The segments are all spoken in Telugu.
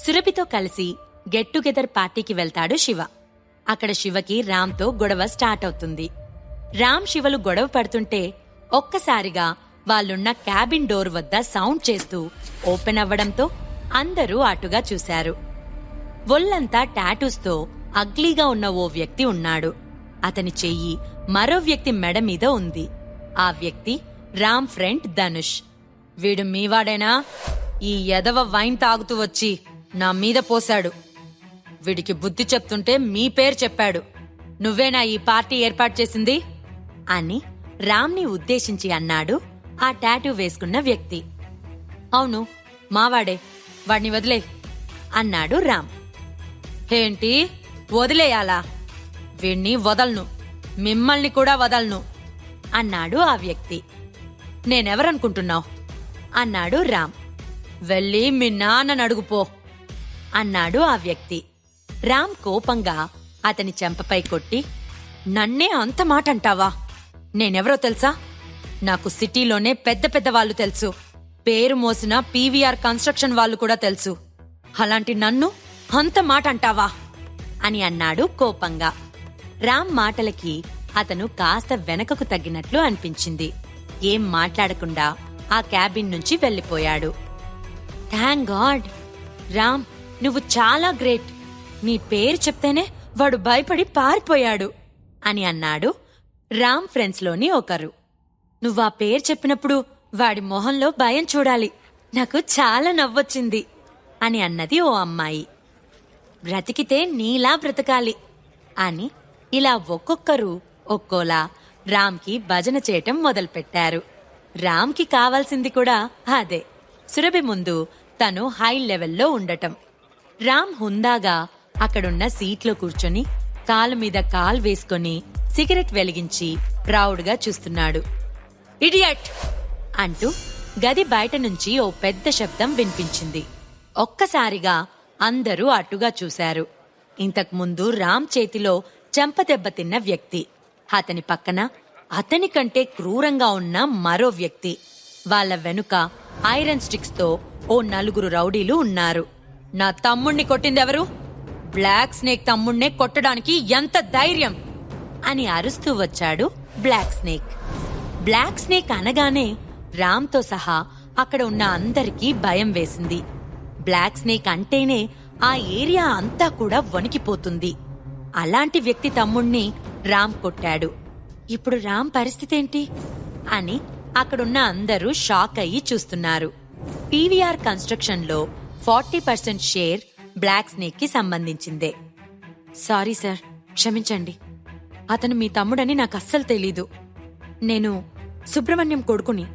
సురభితో కలిసి గెట్ టుగెదర్ పార్టీకి వెళ్తాడు శివ. అక్కడ శివకి రామ్తో గొడవ స్టార్ట్ అవుతుంది. రామ్ శివలు గొడవ పడుతుంటే ఒక్కసారిగా వాళ్ళున్న క్యాబిన్ డోర్ వద్ద సౌండ్ చేస్తూ ఓపెన్ అవ్వడంతో అందరూ అటుగా చూశారు. ఒళ్లంతా టాటూస్తో అగ్లీగా ఉన్న ఓ వ్యక్తి ఉన్నాడు. అతని చెయ్యి మరో వ్యక్తి మెడ మీద ఉంది. ఆ వ్యక్తి రామ్ ఫ్రెండ్ ధనుష్. వీడు మీవాడేనా? ఈ ఎదవ వైన్ తాగుతూ వచ్చి నా మీద పోశాడు. వీడికి బుద్ధి చెప్తుంటే మీ పేరు చెప్పాడు. నువ్వేనా ఈ పార్టీ ఏర్పాటు చేసింది అని రామ్ని ఉద్దేశించి అన్నాడు ఆ టాటూ వేసుకున్న వ్యక్తి. అవును, మావాడే, వాడిని వదిలే అన్నాడు రామ్. ఏంటి వదిలేయాలా? వీణ్ణి వదల్ను, మిమ్మల్ని కూడా వదల్ను అన్నాడు ఆ వ్యక్తి. నేనెవరనుకుంటున్నావు అన్నాడు రామ్. వెళ్ళి మీ నాన్నని అడుగుపో అన్నాడు ఆ వ్యక్తి. రామ్ కోపంగా అతని చెంపపై కొట్టి, నన్నే అంత మాట అంటావా? నేనెవరో తెలుసా? నాకు సిటీలోనే పెద్ద పెద్ద వాళ్ళు తెలుసు. పేరు మోసిన పీవీఆర్ కన్స్ట్రక్షన్ వాళ్ళు కూడా తెలుసు. అలాంటి నన్ను అంత మాట అంటావా అని అన్నాడు కోపంగా. రామ్ మాటలకి అతను కాస్త వెనకకు తగ్గినట్లు అనిపించింది. ఏం మాట్లాడకుండా ఆ క్యాబిన్ నుంచి వెళ్లిపోయాడు. థాంక్ గాడ్ రామ్, నువ్వు చాలా గ్రేట్. నీ పేరు చెప్తేనే వాడు భయపడి పారిపోయాడు అని అన్నాడు రామ్ ఫ్రెండ్స్లోని ఒకరు. నువ్వా పేరు చెప్పినప్పుడు వాడి మొహంలో భయం చూడాలి. నాకు చాలా నవ్వొచ్చింది అని అన్నది ఓ అమ్మాయి. బ్రతికితే నీలా బ్రతకాలి అని ఇలా ఒక్కొక్కరు ఒక్కోలా రామ్కి భజన చేయటం మొదలుపెట్టారు. రామ్కి కావాల్సింది కూడా అదే. సురభి ముందు తను హై లెవెల్లో ఉండటం. రామ్ హుందాగా అక్కడున్న సీట్లో కూర్చొని కాలు మీద కాలు వేసుకొని సిగరెట్ వెలిగించి ప్రౌడ్గా చూస్తున్నాడు. ఇడియట్ అంటూ గది బయట నుంచి ఓ పెద్ద శబ్దం వినిపించింది. ఒక్కసారిగా అందరూ అటుగా చూశారు. ఇంతకుముందు రామ్ చేతిలో చెంపదెబ్బతిన్న వ్యక్తి, అతని పక్కన అతని కంటే క్రూరంగా ఉన్న మరో వ్యక్తి, వాళ్ళ వెనుక ఐరన్ స్టిక్స్ తో ఓ నలుగురు రౌడీలు ఉన్నారు. నా తమ్ముణ్ణి కొట్టిందెవరు? బ్లాక్ స్నేక్ తమ్ముణ్ణే కొట్టడానికి ఎంత ధైర్యం అని అరుస్తూ వచ్చాడు బ్లాక్ స్నేక్. బ్లాక్ స్నేక్ అనగానే రామ్తో సహా అక్కడ ఉన్న అందరికీ భయం వేసింది. బ్లాక్ స్నేక్ అంటేనే ఆ ఏరియా అంతా కూడా వణికిపోతుంది. అలాంటి వ్యక్తి తమ్ముణ్ణి రామ్ కొట్టాడు. ఇప్పుడు రామ్ పరిస్థితేంటి అని అక్కడున్న అందరూ షాక్ అయ్యి చూస్తున్నారు. పీవీఆర్ కన్స్ట్రక్షన్ లో 40% షేర్ బ్లాక్ స్నేక్ కి సంబంధించిందే. సారీ సార్, క్షమించండి. అతను మీ తమ్ముడని నాకు అస్సలు తెలీదు. నేను సుబ్రహ్మణ్యం కొడుకుని.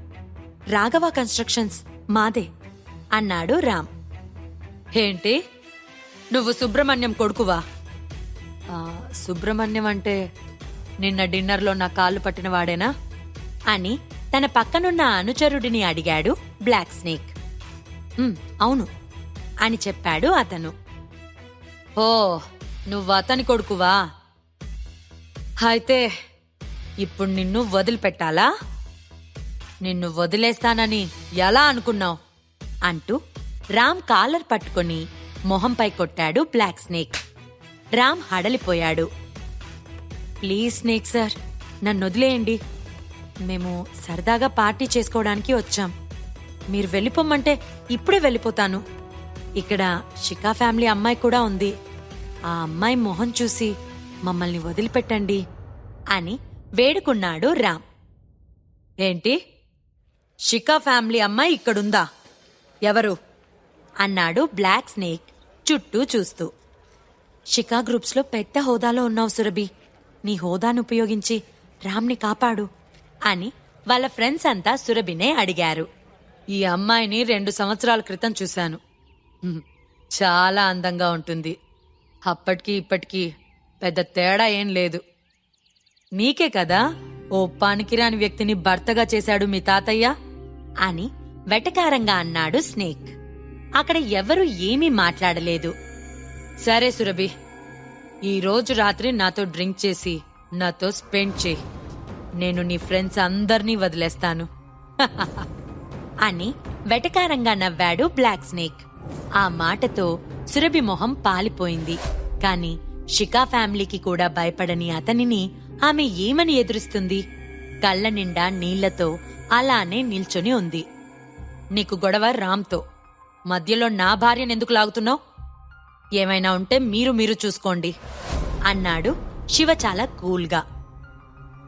రాఘవ కన్స్ట్రక్షన్స్ మాదే అన్నాడు రామ్. ఏంటి, నువ్వు సుబ్రహ్మణ్యం కొడుకువా? సుబ్రహ్మణ్యం అంటే నిన్న డిన్నర్లో నా కాళ్ళు పట్టినవాడేనా అని తన పక్కనున్న అనుచరుడిని అడిగాడు బ్లాక్ స్నేక్. అవును అని చెప్పాడు అతను. ఓ, నువ్వు అతని కొడుకువా? అయితే ఇప్పుడు నిన్ను వదిలిపెట్టాలా? నిన్ను వదిలేస్తానని ఎలా అనుకున్నావు అంటూ రామ్ కాలర్ పట్టుకుని మొహంపై కొట్టాడు బ్లాక్ స్నేక్. రామ్ హడలిపోయాడు. ప్లీజ్ స్నేక్ సార్, నన్ను వదిలేయండి. మేము సరదాగా పార్టీ చేసుకోవడానికి వచ్చాం. మీరు వెళ్ళిపోమ్మంటే ఇప్పుడే వెళ్ళిపోతాను. ఇక్కడ షికా ఫ్యామిలీ అమ్మాయి కూడా ఉంది. ఆ అమ్మాయి మొహం చూసి మమ్మల్ని వదిలిపెట్టండి అని వేడుకున్నాడు రామ్. ఏంటి, షికా ఫ్యామిలీ అమ్మాయి ఇక్కడుందా? ఎవరు అన్నాడు బ్లాక్ స్నేక్ చుట్టూ చూస్తూ. షికా గ్రూప్స్లో పెద్ద హోదాలో ఉన్నావు సురభి. నీ హోదాను ఉపయోగించి రామ్ని కాపాడు అని వాళ్ళ ఫ్రెండ్స్ అంతా సురభినే అడిగారు. ఈ అమ్మాయిని 2 సంవత్సరాల క్రితం చూశాను. చాలా అందంగా ఉంటుంది. అప్పటికి ఇప్పటికీ పెద్ద తేడా ఏం లేదు. నీకే కదా ఓ పనికిరాని వ్యక్తిని భర్తగా చేశాడు మీ తాతయ్య అని వెటకారంగా అన్నాడు స్నేక్. అక్కడ ఎవరూ ఏమీ మాట్లాడలేదు. సరే సురభి, ఈ రోజు రాత్రి నాతో డ్రింక్ చేసి నాతో స్పెండ్ చేయి. నేను నీ ఫ్రెండ్స్ అందర్నీ వదిలేస్తాను అని వెటకారంగా నవ్వాడు బ్లాక్ స్నేక్. ఆ మాటతో సురభి మొహం పాలిపోయింది. కాని శిఖా ఫ్యామిలీకి కూడా భయపడని అతనిని ఆమె ఏమని ఎదురిస్తుంది? కళ్ల నిండా నీళ్లతో అలానే నిల్చొని ఉంది. నీకు గొడవ రామ్తో, మధ్యలో నా భార్యనెందుకు లాగుతున్నావు? ఏమైనా ఉంటే మీరు చూసుకోండి అన్నాడు శివ చాలా కూల్గా.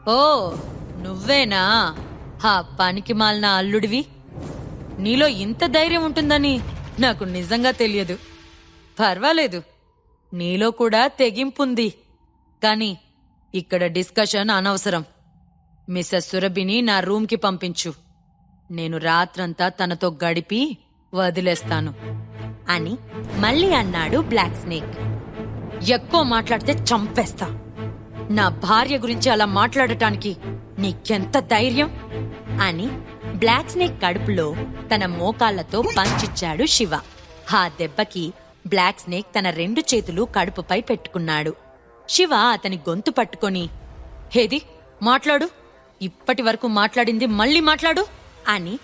ఓ, నువ్వేనా హా పనికి మాలిన అల్లుడివి? నీలో ఇంత ధైర్యం ఉంటుందని నాకు నిజంగా తెలియదు. పర్వాలేదు, నీలో కూడా తెగింపుంది. కాని ఇక్కడ డిస్కషన్ అనవసరం. మిస్సెస్ సురభిని నా రూమ్కి పంపించు. నేను రాత్రంతా తనతో గడిపి వదిలేస్తాను అని మళ్ళీ అన్నాడు బ్లాక్ స్నేక్. ఎక్కువ మాట్లాడితే చంపేస్తా. నా భార్య గురించి అలా మాట్లాడటానికి నీకెంత ధైర్యం అని బ్లాక్ స్నేక్ కడుపులో తన మోకాళ్లతో పంచిచ్చాడు శివ. ఆ దెబ్బకి బ్లాక్ స్నేక్ తన 2 చేతులు కడుపుపై పెట్టుకున్నాడు. శివ అతని గొంతు పట్టుకొని, హేది మాట్లాడు, ఇప్పటి వరకు మాట్లాడింది మళ్ళీ మాట్లాడు అని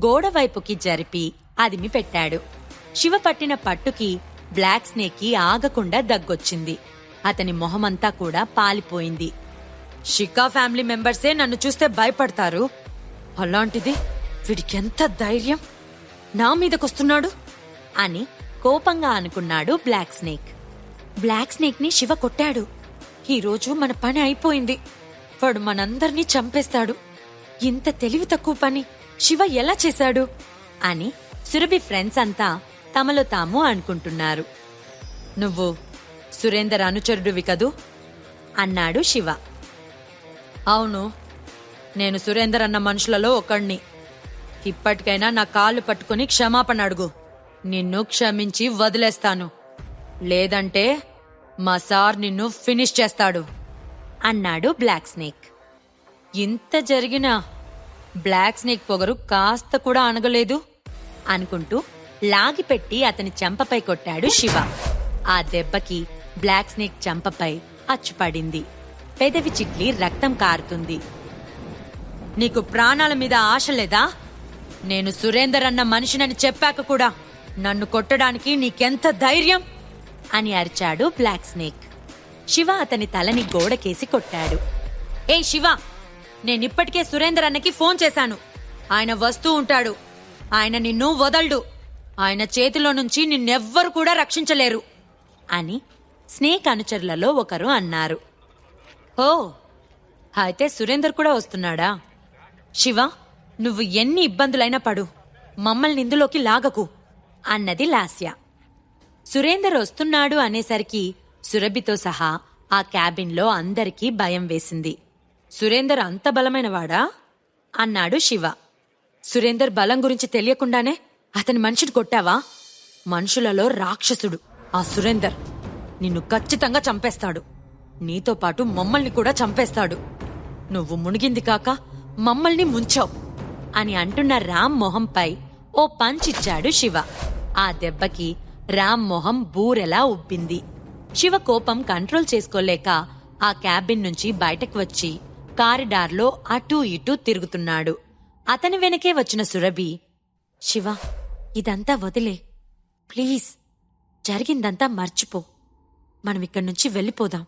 గోడవైపుకి జరిపి అదిమి పెట్టాడు. శివ పట్టిన పట్టుకి బ్లాక్ స్నేక్కి ఆగకుండా దగ్గొచ్చింది. అతని మొహమంతా కూడా పాలిపోయింది. శిఖా ఫ్యామిలీ మెంబర్సే నన్ను చూస్తే భయపడతారు, అలాంటిది వీడికెంత ధైర్యం, నా మీదకొస్తున్నాడు అని కోపంగా అనుకున్నాడు బ్లాక్ స్నేక్. బ్లాక్ స్నేక్ ని శివ కొట్టాడు. ఈరోజు మన పని అయిపోయింది. వాడు మనందర్నీ చంపేస్తాడు. ఇంత తెలివి తక్కువ పని శివ ఎలా చేశాడు అని సురభి ఫ్రెండ్స్ అంతా తమలో తాము అనుకుంటున్నారు. నువ్వు సురేందర్ అనుచరుడివి కదూ అన్నాడు శివ. అవును, నేను సురేందర్ అన్న మనుషులలో ఒకణ్ణి. ఇప్పటికైనా నా కాళ్ళు పట్టుకుని క్షమాపణ అడుగు. నిన్ను క్షమించి వదిలేస్తాను, లేదంటే మా సార్ నిన్ను ఫినిష్ చేస్తాడు అన్నాడు బ్లాక్ స్నేక్. ఇంత జరిగినా బ్లాక్ స్నేక్ పొగరు కాస్త కూడా అనగలేదు అనుకుంటూ లాగిపెట్టి అతని చెంపపై కొట్టాడు శివ. ఆ దెబ్బకి బ్లాక్ స్నేక్ చెంపపై అచ్చుపడింది. పెదవి చిట్లి రక్తం కారుతుంది. నీకు ప్రాణాల మీద ఆశ లేదా? నేను సురేందర్ అన్న మనిషినని చెప్పాక కూడా నన్ను కొట్టడానికి నీకెంత ధైర్యం అని అరిచాడు బ్లాక్ స్నేక్. శివ అతని తలని గోడకేసి కొట్టాడు. ఏ శివ, నేనిప్పటికే సురేందర్ అన్నకి ఫోన్ చేశాను. ఆయన వస్తూ ఉంటాడు. ఆయన నిన్ను వదల్డు. ఆయన చేతిలో నుంచి నిన్నెవ్వరు కూడా రక్షించలేరు అని స్నేక్ అనుచరులలో ఒకరు అన్నారు. ఓ, అయితే సురేందర్ కూడా వస్తున్నాడా? శివ, నువ్వు ఎన్ని ఇబ్బందులైనా పడు, మమ్మల్ని ఇందులోకి లాగకు అన్నది లాస్య. సురేందర్ వస్తున్నాడు అనేసరికి సురభితో సహా ఆ క్యాబిన్లో అందరికీ భయం వేసింది. సురేందర్ అంత బలమైనవాడా అన్నాడు శివ. సురేందర్ బలం గురించి తెలియకుండానే అతని మనిషిని కొట్టావా? మనుషులలో రాక్షసుడు ఆ సురేందర్. నిన్ను ఖచ్చితంగా చంపేస్తాడు. నీతో పాటు మమ్మల్ని కూడా చంపేస్తాడు. నువ్వు మునిగింది కాక మమ్మల్ని ముంచావు అని అంటున్న రామ్ మొహంపై ఓ పంచిచ్చాడు శివ. ఆ దెబ్బకి రామ్ మొహం బూరెలా ఉబ్బింది. శివ కోపం కంట్రోల్ చేసుకోలేక ఆ క్యాబిన్ నుంచి బయటకు వచ్చి కారిడార్లో అటూ ఇటూ తిరుగుతున్నాడు. అతని వెనకే వచ్చిన సురభి, శివ, ఇదంతా వదిలే, ప్లీజ్, జరిగిందంతా మర్చిపో, మనమిక్కడి నుంచి వెళ్ళిపోదాం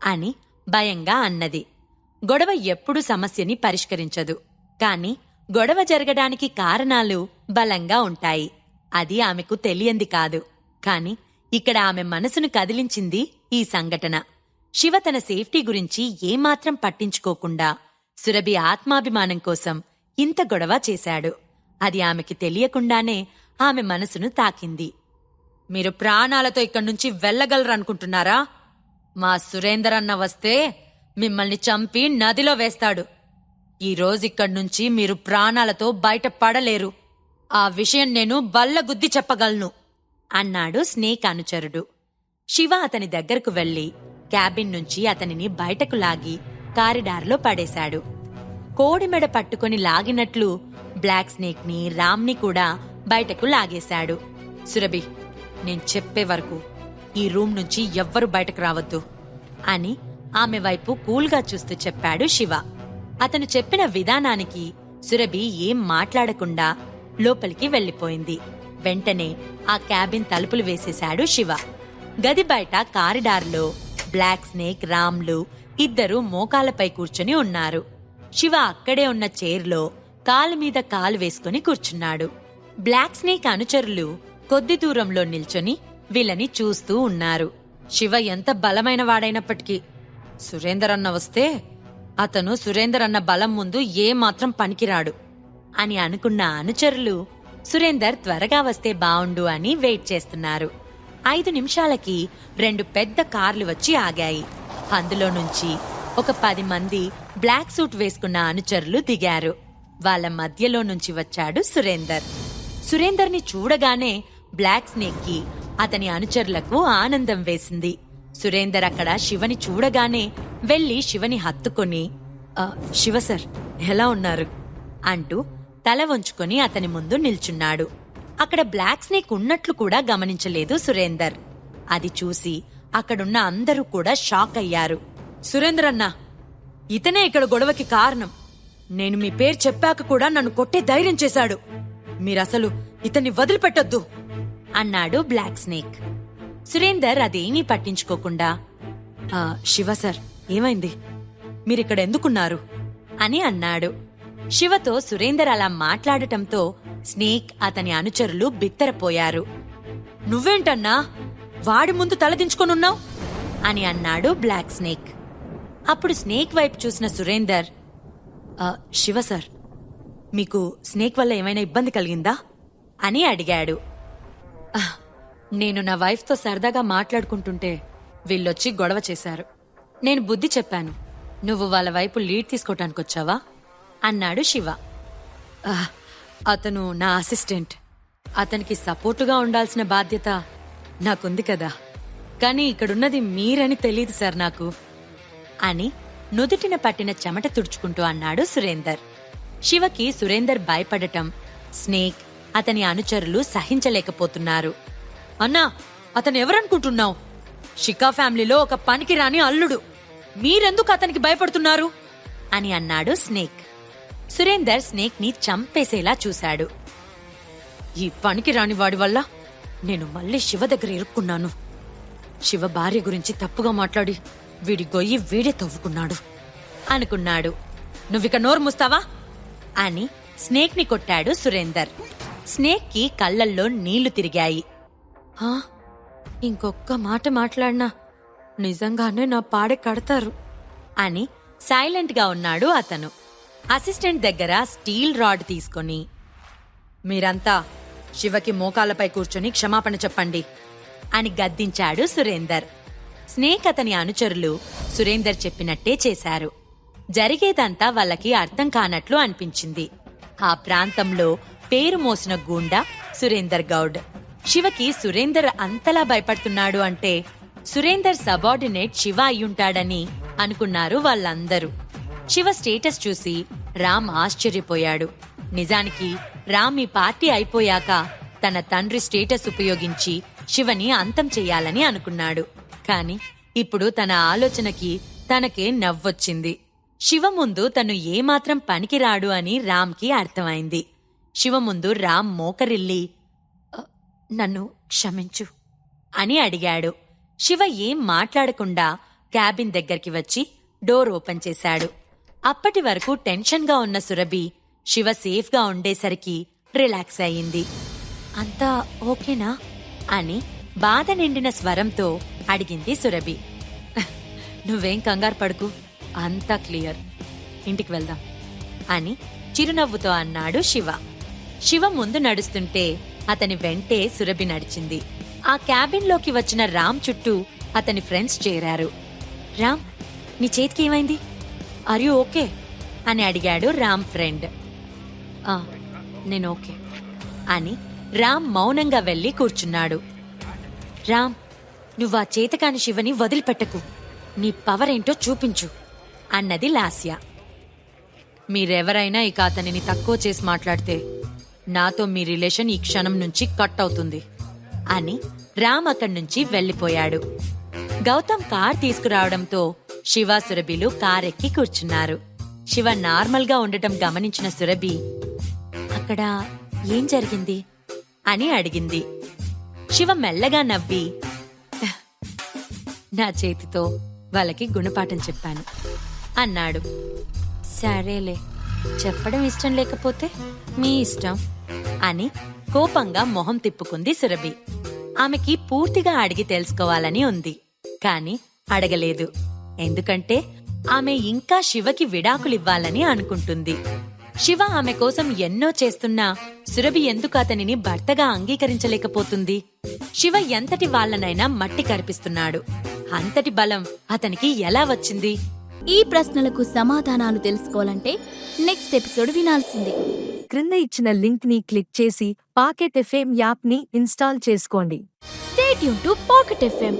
అని భయంగా అన్నది. గొడవ ఎప్పుడూ సమస్యని పరిష్కరించదు, కాని గొడవ జరగడానికి కారణాలు బలంగా ఉంటాయి. అది ఆమెకు తెలియంది కాదు. కాని ఇక్కడ ఆమె మనసును కదిలించింది ఈ సంఘటన. శివ తన సేఫ్టీ గురించి ఏమాత్రం పట్టించుకోకుండా సురభి ఆత్మాభిమానం కోసం ఇంత గొడవ చేశాడు. అది ఆమెకి తెలియకుండానే ఆమె మనసును తాకింది. మీరు ప్రాణాలతో ఇక్కడ్నుంచి వెళ్లగలరనుకుంటున్నారా? మా సురేందర్ అన్న వస్తే మిమ్మల్ని చంపి నదిలో వేస్తాడు. ఈరోజిక్కడ్నుంచి మీరు ప్రాణాలతో బయటపడలేరు. ఆ విషయం నేను బల్లగుద్ది చెప్పగలను అన్నాడు స్నేక్ అనుచరుడు. శివ అతని దగ్గరకు వెళ్లి క్యాబిన్ నుంచి అతనిని బయటకు లాగి కారిడార్లో పడేశాడు. కోడిమెడ పట్టుకుని లాగినట్లు బ్లాక్ స్నేక్ ని, రామ్ని కూడా బయటకు లాగేశాడు. సురభి, నేను చెప్పే వరకు ఈ రూమ్ నుంచి ఎవ్వరూ బయటకు రావద్దు అని ఆమె వైపు కూల్గా చూస్తూ చెప్పాడు శివ. అతను చెప్పిన విధానానికి సురభి ఏం మాట్లాడకుండా లోపలికి వెళ్లిపోయింది. వెంటనే ఆ క్యాబిన్ తలుపులు వేసేశాడు శివ. గది బయట కారిడార్లో బ్లాక్ స్నేక్, రామ్లు ఇద్దరూ మోకాలపై కూర్చుని ఉన్నారు. శివ అక్కడే ఉన్న చైర్లో కాలు మీద కాలు వేసుకుని కూర్చున్నాడు. బ్లాక్ స్నేక్ అనుచరులు కొద్ది దూరంలో నిల్చొని వీళ్ళని చూస్తూ ఉన్నారు. శివ ఎంత బలమైన వాడైనప్పటికీ సురేందర్ అన్న వస్తే అతను సురేందర్ అన్న బలం ముందు ఏమాత్రం పనికిరాడు అని అనుకున్న అనుచరులు సురేందర్ త్వరగా వస్తే బావుండు అని వెయిట్ చేస్తున్నారు. 5 నిమిషాలకి 2 పెద్ద కార్లు వచ్చి ఆగాయి. అందులో నుంచి ఒక 10 మంది బ్లాక్ సూట్ వేసుకున్న అనుచరులు దిగారు. వాళ్ళ మధ్యలో నుంచి వచ్చాడు సురేందర్. సురేందర్ని చూడగానే బ్లాక్ స్నేక్ కి అతని అనుచరులకు ఆనందం వేసింది. సురేందర్ అక్కడ శివని చూడగానే వెళ్లి శివని హత్తుకొని, శివ సార్ ఎలా ఉన్నారు అంటూ తల వంచుకొని అతని ముందు నిల్చున్నాడు. అక్కడ బ్లాక్ స్నేక్ ఉన్నట్లు కూడా గమనించలేదు సురేందర్. అది చూసి అక్కడున్న అందరూ కూడా షాక్ అయ్యారు. సురేందర్ అన్నా, ఇతనే ఇక్కడ గొడవకి కారణం. నేను మీ పేరు చెప్పాక కూడా నన్ను కొట్టే ధైర్యం చేశాడు. మీరసలు ఇతన్ని వదిలిపెట్టొద్దు అన్నాడు బ్లాక్ స్నేక్. సురేందర్ అదేమీ పట్టించుకోకుండా, శివ సార్ ఏమైంది, మీరిక్కడ ఎందుకున్నారు అని అన్నాడు. శివతో సురేందర్ అలా మాట్లాడటంతో స్నేక్, అతని అనుచరులు బిత్తరపోయారు. నువ్వేంటన్నా వాడి ముందు తలదించుకొనున్నావు అని అన్నాడు బ్లాక్ స్నేక్. అప్పుడు స్నేక్ వైపు చూసిన సురేందర్, శివ సార్ మీకు స్నేక్ వల్ల ఏమైనా ఇబ్బంది కలిగిందా అని అడిగాడు. నేను నా వైఫ్తో సరదాగా మాట్లాడుకుంటుంటే వీళ్ళొచ్చి గొడవ చేశారు. నేను బుద్ధి చెప్పాను. నువ్వు వాళ్ళ వైపు లీడ్ తీసుకోవటానికొచ్చావా అన్నాడు శివ. అతను నా అసిస్టెంట్. అతనికి సపోర్టుగా ఉండాల్సిన బాధ్యత నాకుంది కదా. కానీ ఇక్కడున్నది మీరని తెలీదు సార్ నాకు అని నుదుటిన పట్టిన చెమట తుడుచుకుంటూ అన్నాడు సురేందర్. శివకి సురేందర్ భయపడటం స్నేక్, అతని అనుచరులు సహించలేకపోతున్నారు. అన్నా, అతను ఎవరనుకుంటున్నావు? షికా ఫ్యామిలీలో ఒక పనికిరాని అల్లుడు. మీరెందుకు అతనికి భయపడుతున్నారు అని అన్నాడు స్నేక్. సురేందర్ స్నేక్ ని చంపేసేలా చూశాడు. ఈ పనికిరాని వాడి వల్ల నేను మళ్ళీ శివ దగ్గర ఇరుక్కున్నాను. శివ భార్య గురించి తప్పుగా మాట్లాడి వీడి గొయ్యి వీడే తవ్వుకున్నాడు అనుకున్నాడు. నువ్విక నోరు మూస్తావా అని స్నేక్ ని కొట్టాడు సురేందర్. స్నేక్ కి కళ్ళల్లో నీళ్లు తిరిగాయి. ఇంకొక్క మాట మాట్లాడినా నిజంగానే నా పాడె కడతారు అని సైలెంట్ గా ఉన్నాడు అతను. అసిస్టెంట్ దగ్గర స్టీల్ రాడ్ తీసుకొని, మీరంతా శివకి మోకాలపై కూర్చొని క్షమాపణ చెప్పండి అని గద్దించాడు సురేందర్. స్నేక్, అతని అనుచరులు సురేందర్ చెప్పినట్టే చేశారు. జరిగేదంతా వాళ్ళకి అర్థం కానట్లు అనిపించింది. ఆ ప్రాంతంలో పేరు మోసిన గూండా సురేందర్ గౌడ్. శివకి సురేందర్ అంతలా భయపడుతున్నాడు అంటే సురేందర్ సబార్డినేట్ శివ అయ్యుంటాడని అనుకున్నారు వాళ్ళందరూ. శివ స్టేటస్ చూసి రామ్ ఆశ్చర్యపోయాడు. నిజానికి రామ్ ఈ పార్టీ అయిపోయాక తన తండ్రి స్టేటస్ ఉపయోగించి శివని అంతం చెయ్యాలని అనుకున్నాడు. కాని ఇప్పుడు తన ఆలోచనకి తనకే నవ్వొచ్చింది. శివ ముందు తను ఏమాత్రం పనికిరాడు అని రామ్కి అర్థమైంది. శివ ముందు రామ్ మోకరిల్లి, నన్ను క్షమించు అని అడిగాడు. శివ ఏం మాట్లాడకుండా క్యాబిన్ దగ్గరికి వచ్చి డోర్ ఓపెన్ చేశాడు. అప్పటి వరకు టెన్షన్గా ఉన్న సురభి శివ సేఫ్గా ఉండేసరికి రిలాక్స్ అయింది. అంతా ఓకేనా అని బాధ నిండిన స్వరంతో అడిగింది సురభి. నువ్వేం కంగారు పడుకు, అంతా క్లియర్, ఇంటికి వెళ్దాం అని చిరునవ్వుతో అన్నాడు శివ. శివ ముందు నడుస్తుంటే అతని వెంటే సురభి నడిచింది. ఆ క్యాబిన్లోకి వచ్చిన రామ్ చుట్టూ అతని ఫ్రెండ్స్ చేరారు. రామ్, నీ చేతికి ఏమైంది? ఆర్ యూ ఓకే అని అడిగాడు రామ్ ఫ్రెండ్. నేను ఓకే అని రామ్ మౌనంగా వెళ్లి కూర్చున్నాడు. రామ్, నువ్వా చేతకాని శివని వదిలిపెట్టకు, నీ పవర్ ఏంటో చూపించు అన్నది లాస్య. మీరెవరైనా ఇక అతనిని తక్కువ చేసి మాట్లాడితే నాతో మీ రిలేషన్ ఈ క్షణం నుంచి కట్ అవుతుంది అని రామ్ అక్కడి నుంచి వెళ్లిపోయాడు. గౌతమ్ కార్ తీసుకురావడంతో శివ, సురభిలు కారెక్కి కూర్చున్నారు. శివ నార్మల్ గా ఉండటం గమనించిన సురభి, అక్కడ ఏం జరిగింది అని అడిగింది. శివ మెల్లగా నవ్వి, నా చేతితో వాళ్ళకి గుణపాఠం చెప్పాను అన్నాడు. సరేలే, చెప్పడం ఇష్టం లేకపోతే మీ ఇష్టం అని కోపంగా మొహం తిప్పుకుంది సురభి. ఆమెకి పూర్తిగా అడిగి తెలుసుకోవాలని ఉంది, కాని అడగలేదు. ఎందుకంటే ఆమె ఇంకా శివకి విడాకులివ్వాలని అనుకుంటుంది. శివ ఆమె కోసం ఎన్నో చేస్తున్నా సురభి ఎందుకు అతనిని భర్తగా అంగీకరించలేకపోతుంది? శివ ఎంతటి వాళ్లనైనా మట్టి కరిపిస్తున్నాడు. అంతటి బలం అతనికి ఎలా వచ్చింది? ఈ ప్రశ్నలకు సమాధానాలు తెలుసుకోవాలంటే నెక్స్ట్ ఎపిసోడ్ వినాల్సిందే. క్రింద ఇచ్చిన లింక్ ని క్లిక్ చేసి పాకెట్ ఎఫ్ఎం యాప్ ని ఇన్స్టాల్ చేసుకోండి. Stay tune to pocket FM.